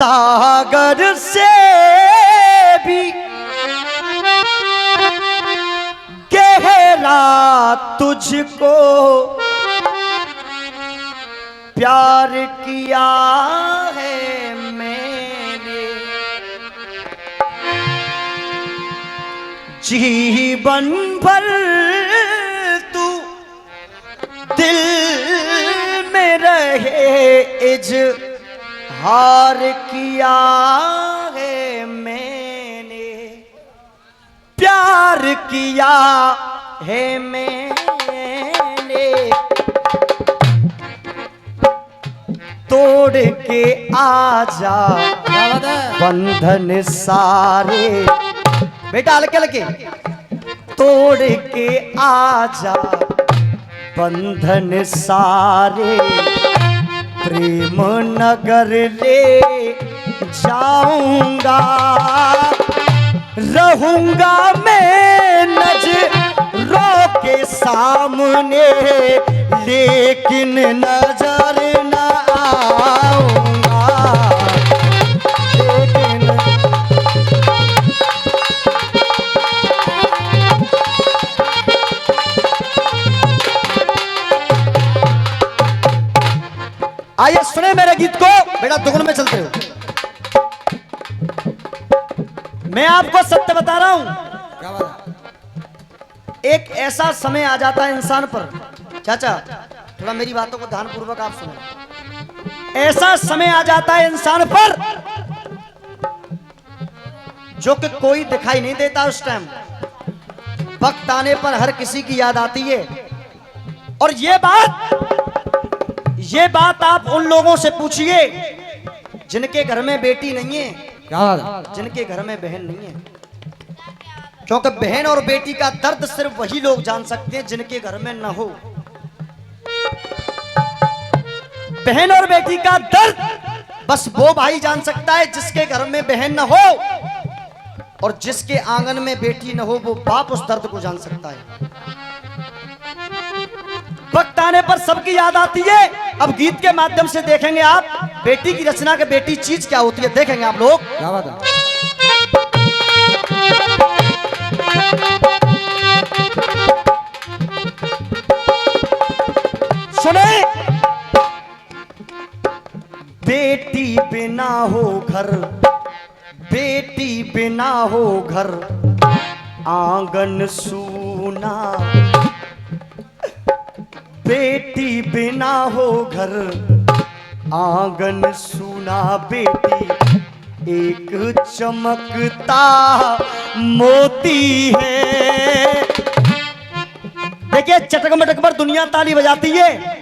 सागर से भी गहरा तुझको प्यार किया है मैंने। जीवन भर तू दिल में रहे इजहार किया है मैंने, प्यार किया है मैंने। तोड़ के आजा बंधन सारे, बेटा हल्के हल्के, तोड़ के आजा बंधन सारे। प्रेम नगर ले जाऊंगा, रहूंगा मैं नजरों के सामने, लेकिन नजर न आऊंगा। लेकिन आइए सुने मेरे गीत को, बेटा दुगुन में चलते हो। मैं आपको सत्य बता रहा हूं, एक ऐसा समय आ जाता है इंसान पर, चाचा थोड़ा मेरी बातों को ध्यानपूर्वक आप सुनो। ऐसा समय आ जाता है इंसान पर जो कि कोई दिखाई नहीं देता। उस टाइम वक्त आने पर हर किसी की याद आती है। और ये बात आप उन लोगों से पूछिए जिनके घर में बेटी नहीं है, जिनके घर में बहन नहीं है। क्योंकि बहन और बेटी का दर्द सिर्फ वही लोग जान सकते हैं जिनके घर में न हो। बहन और बेटी का दर्द बस वो भाई जान सकता है जिसके घर में बहन न हो, और जिसके आंगन में बेटी न हो वो बाप उस दर्द को जान सकता है। वक्त आने पर सबकी याद आती है। अब गीत के माध्यम से देखेंगे आप बेटी की रचना के बेटी चीज क्या होती है, देखेंगे आप लोग। क्या बात है। सुने, बेटी बिना हो घर, बेटी बिना हो घर, आंगन सूना। बेटी बिना हो घर, आंगन सूना। बेटी एक चमकता मोती है। देखिए चटक मटक पर दुनिया ताली बजाती है,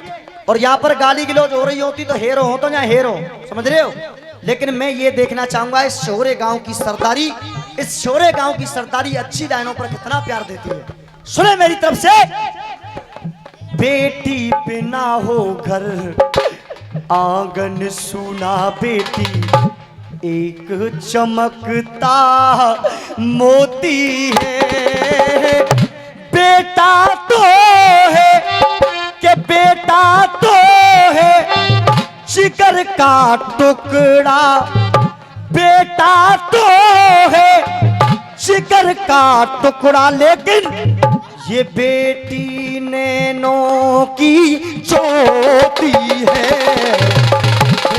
और यहाँ पर गाली गलौज हो रही होती तो हेरो हो तो यहाँ हेरो, समझ रहे हो। लेकिन मैं ये देखना चाहूंगा इस शोरे गांव की सरदारी, इस शोरे गांव की सरदारी अच्छी लाइनों पर कितना प्यार देती है। सुने मेरी तरफ से, बेटी बिना हो घर, आंगन सूना। बेटी एक चमकता मोती है। बेटा तो है कि बेटा तो है जिगर का टुकड़ा। बेटा तो है जिगर का टुकड़ा, लेकिन ये बेटी नैनों की ज्योति है।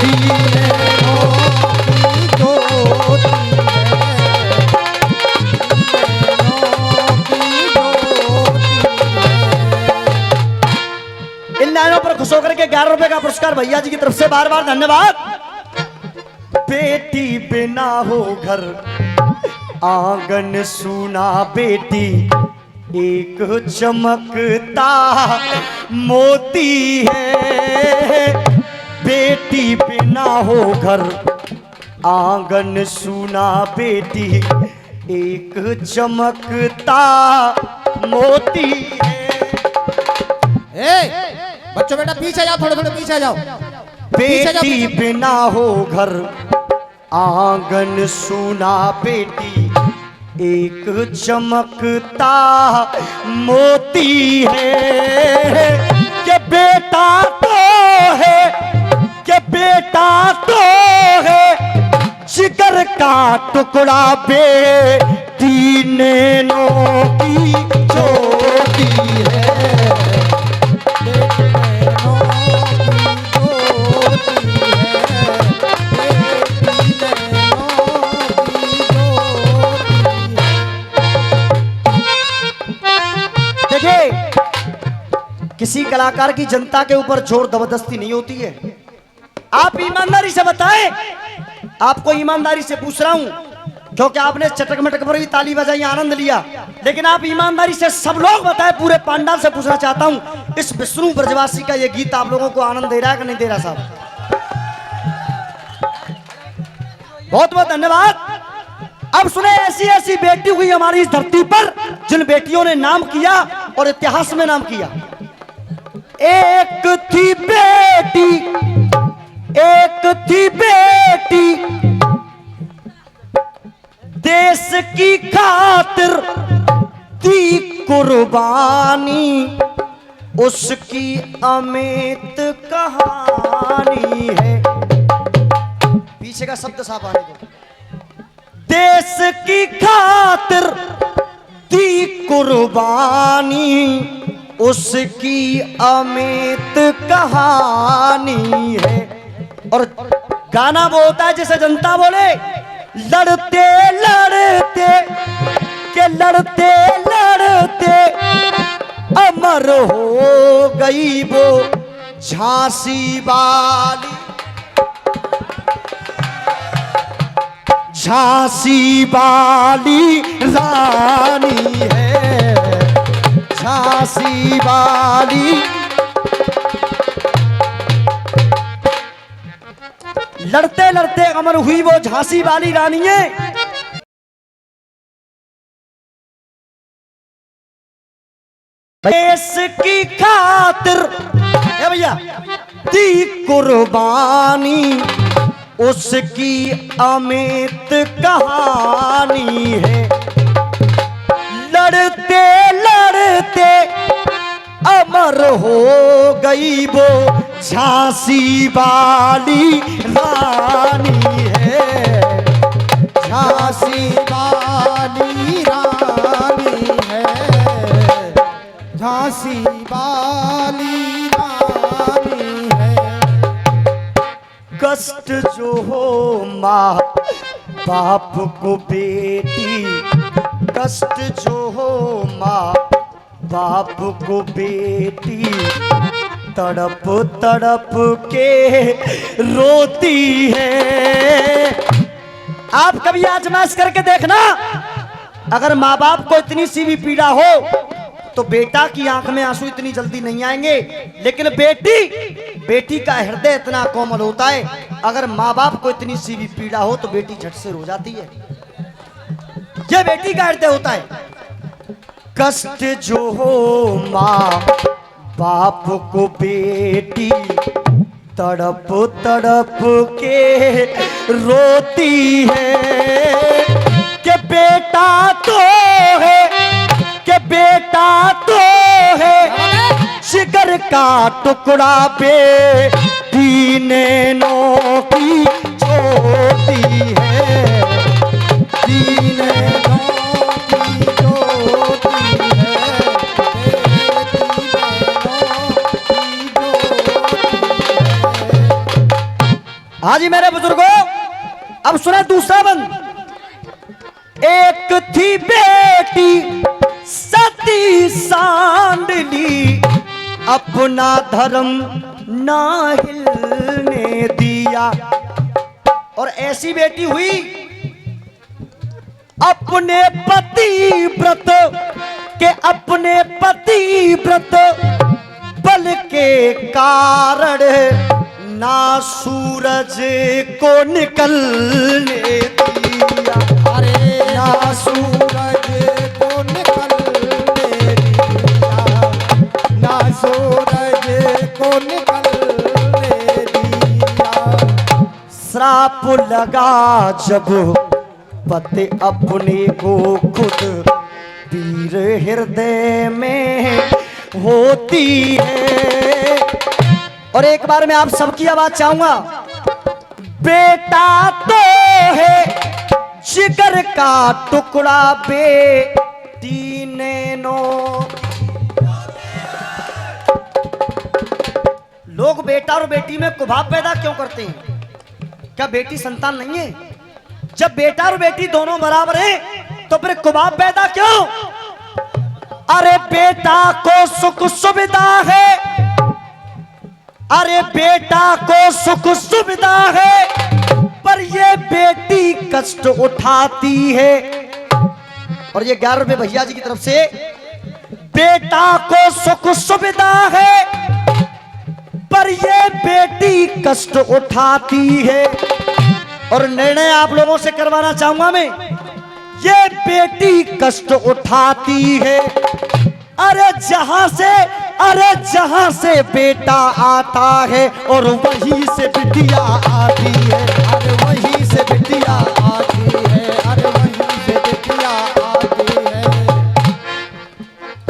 नैनों की ज्योति है। इन लाइनों पर खुश होकर के 11 रुपए का पुरस्कार भैया जी की तरफ से बार बार धन्यवाद। बेटी बिना हो घर, आंगन सूना। बेटी एक चमकता मोती है। बेटी बिना हो घर, आंगन सूना। बेटी एक चमकता मोती है। बच्चों बेटा पीछे जाओ, थोड़े थोड़े पीछे जाओ। बेटी बिना हो घर, आंगन सूना। बेटी एक चमकता मोती है। कि बेटा तो है, कि बेटा तो है का टुकड़ा बेटी नैनों की ज्योति है। देखिए, किसी कलाकार की जनता के ऊपर जोर जबरदस्ती नहीं होती है। आप ईमानदारी से बताएं, आपको ईमानदारी से पूछ रहा हूं, क्योंकि आपने चटक मटक पर भी ताली बजाई, आनंद लिया, लेकिन आप ईमानदारी से सब लोग बताएं, पूरे पांडाल से पूछना चाहता हूं, इस विष्णु ब्रजवासी का ये गीत आप लोगों को आनंद दे रहा है कि नहीं दे रहा? साहब बहुत बहुत धन्यवाद। अब सुने, ऐसी ऐसी बेटी हुई हमारी इस धरती पर जिन बेटियों ने नाम किया और इतिहास में नाम किया। एक थी बेटी, एक थी बेटी, देश की खातिर दी कुर्बानी, उसकी अमित कहानी है। पीछे का शब्द साफ आने दो। देश की खातिर दी कुर्बानी, उसकी अमित कहानी है। और गाना वो होता है जैसे जनता बोले, लड़ते लड़ते के लड़ते लड़ते अमर हो गई वो झांसी वाली, झांसी वाली रानी है, झांसी वाली। लड़ते लड़ते अमर हुई वो झांसी वाली रानी है। देश की खातिर है भैया दी कुर्बानी, उसकी अमित कहानी है। लड़ते लड़ते अमर हो गई वो झांसी वाली रानी है, झांसी वाली रानी है, झांसी वाली रानी है। कष्ट जो हो माँ बाप को बेटी, कष्ट जो हो माँ बाप को बेटी, तड़प तड़प के रोती है। आप कभी आजमाइश करके देखना, अगर माँ बाप को इतनी सी भी पीड़ा हो तो बेटा की आंख में आंसू इतनी जल्दी नहीं आएंगे, लेकिन बेटी का हृदय इतना कोमल होता है, अगर माँ बाप को इतनी सी भी पीड़ा हो तो बेटी झट से रो जाती है। यह बेटी का हृदय होता है। कष्ट जो हो माँ बाप को बेटी, तड़प तड़प के रोती है कि बेटा तो है, कि बेटा तो है जिगर का टुकड़ा बेटी नैनों की ज्योति है, बेटी नैनों की ज्योति है, बेटी नैनों की ज्योति है। हाँ जी मेरे बुजुर्गों, अब सुना दूसरा बंद। एक थी बेटी सती सांडली, अपना धर्म ना हिलने दिया। और ऐसी बेटी हुई अपने पति व्रत के, अपने पति व्रत बल के कारण ना सूरज को निकलने दिया। अरे ना सूरज को निकलने दिया, ना सूरज को निकलने दिया। श्राप लगा जब पति अपने को खुद वीर हृदय में होती है। और एक बार मैं आप सबकी आवाज चाहूंगा। बेटा तो है का टुकड़ा बेटी नैनो। लोग बेटा और बेटी में कुभाव पैदा क्यों करते हैं? क्या बेटी संतान नहीं है? जब बेटा और बेटी दोनों बराबर हैं तो फिर कुभाव पैदा क्यों? अरे बेटा को सुख सुविधा है, अरे बेटा को सुख सुविधा है, पर ये बेटी कष्ट उठाती है। और ये 11 रुपए भैया जी की तरफ से। बेटा को सुख सुविधा है, पर ये बेटी कष्ट उठाती है। और निर्णय आप लोगों से करवाना चाहूंगा मैं, ये बेटी कष्ट उठाती है। अरे जहां से बेटा आता है और वहीं से बिटिया आती है, अरे वहीं से बिटिया आती है, अरे वहीं से बिटिया आती है।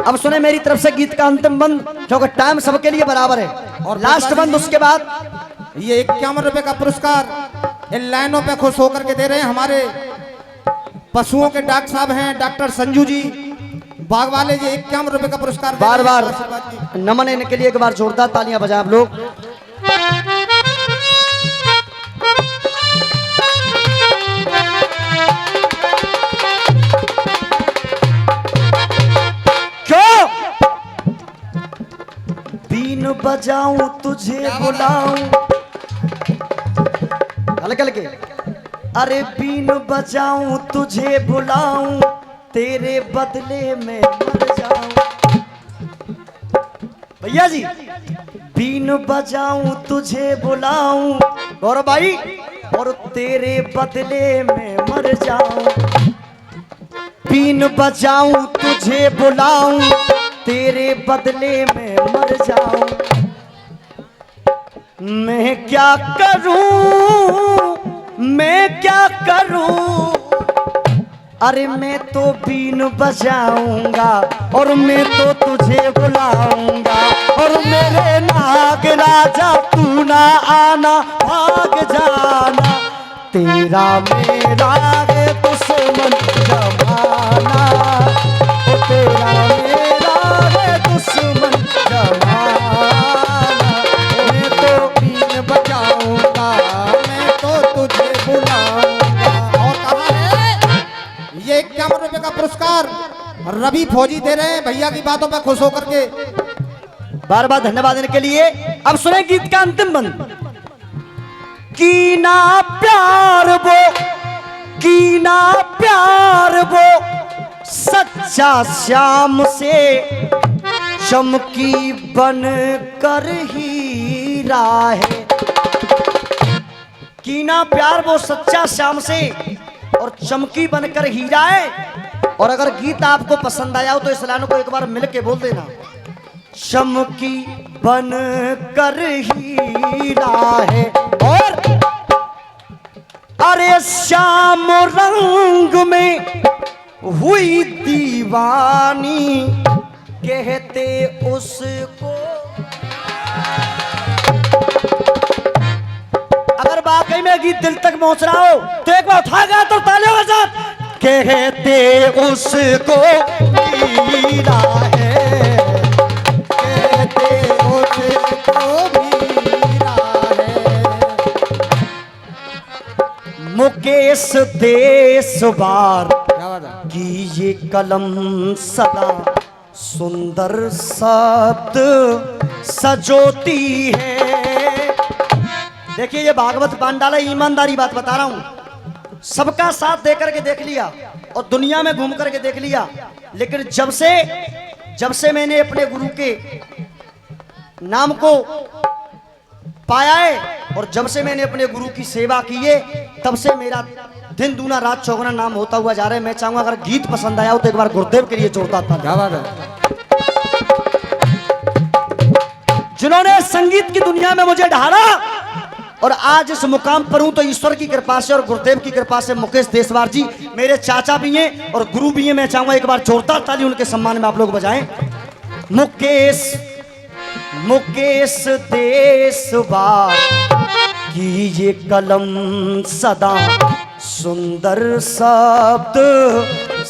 अब सुने मेरी तरफ से गीत का अंतिम बंद, क्योंकि टाइम सबके लिए बराबर है। और लास्ट बंद उसके बाद ये 51 रुपए का पुरस्कार इन लाइनों पे खुश होकर के दे रहे हैं हमारे पशुओं के डॉक्टर साहब हैं, डॉक्टर संजू जी बाग वाले जी। 51 रुपए का पुरस्कार बार बार नमन इनके लिए एक बार जोरदार तालियां बजाएं आप लोग। क्यों बीन बजाऊं तुझे बुलाऊं, हल्के हल्के। अरे बीन बजाऊं तुझे बुलाऊं, तेरे बदले में मर जाऊं। भैया जी, बीन बजाऊं तुझे बुलाऊं गौरव भाई, और तेरे बदले में मर जाऊं। बीन बजाऊं तुझे बुलाऊं, तेरे बदले में मर जाऊं। मैं क्या करूं, मैं क्या करूं, अरे मैं तो बीन बजाऊंगा और मैं तो तुझे बुलाऊंगा। और मेरे नाग राजा तू ना आना, भाग जाना, तेरा मेरा है दुश्मन जमाना। ओ तेरा मेरा है दुश्मन जमाना। मैं तो बीन बजाऊंगा, मैं तो तुझे बुलाऊंगा। और कहा है ये 51 रुपए का पुरस्कार रवि फौजी दे रहे हैं भैया की बातों पे खुश होकर के। बार बार धन्यवाद देने के लिए। अब सुने गीत का अंतिम बंद। कीना प्यार वो, कीना प्यार वो सच्चा श्याम से, चमकी बन कर हीरा है। कीना प्यार वो सच्चा श्याम से और चमकी बनकर हीरा है। और अगर गीत आपको पसंद आया हो तो इस लाइन को एक बार मिल के बोल देना, चमकी बन कर हीरा है। और अरे श्याम रंग में हुई दीवानी, कहते उसको। अगर वाकई में गीत दिल तक पहुंच रहा हो तो एक बार उठा गया तो तालियों के साथ, कहते उसको हीरा है, कहते उसको हीरा है। मुकेश देशवार की ये कलम सदा सुंदर शब्द सजोती है। देखिए ये भागवत पांडाला ईमानदारी बात बता रहा हूं। सबका साथ दे करके देख लिया और दुनिया में घूम करके देख लिया, लेकिन जब से मैंने अपने गुरु के नाम को पाया है और जब से मैंने अपने गुरु की सेवा की है, तब से मेरा दिन दूना रात चौगुना नाम होता हुआ जा रहा है। मैं चाहूंगा अगर गीत पसंद आया हो तो एक बार गुरुदेव के लिए जोरदार ताली। जिन्होंने संगीत की दुनिया में मुझे ढाला और आज इस मुकाम पर हूं तो ईश्वर की कृपा से और गुरुदेव की कृपा से। मुकेश देशवार जी मेरे चाचा भी हैं और गुरु भी हैं। मैं चाहूंगा एक बार जोरदार ताली उनके सम्मान में आप लोग बजाएं। मुकेश देशवार की ये कलम सदा सुंदर शब्द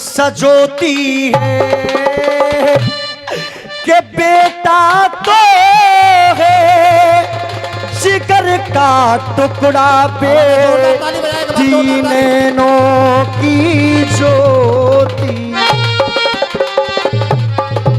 सजोती है कि बेटा तो है जिगर का टुकड़ा बेटी नैनों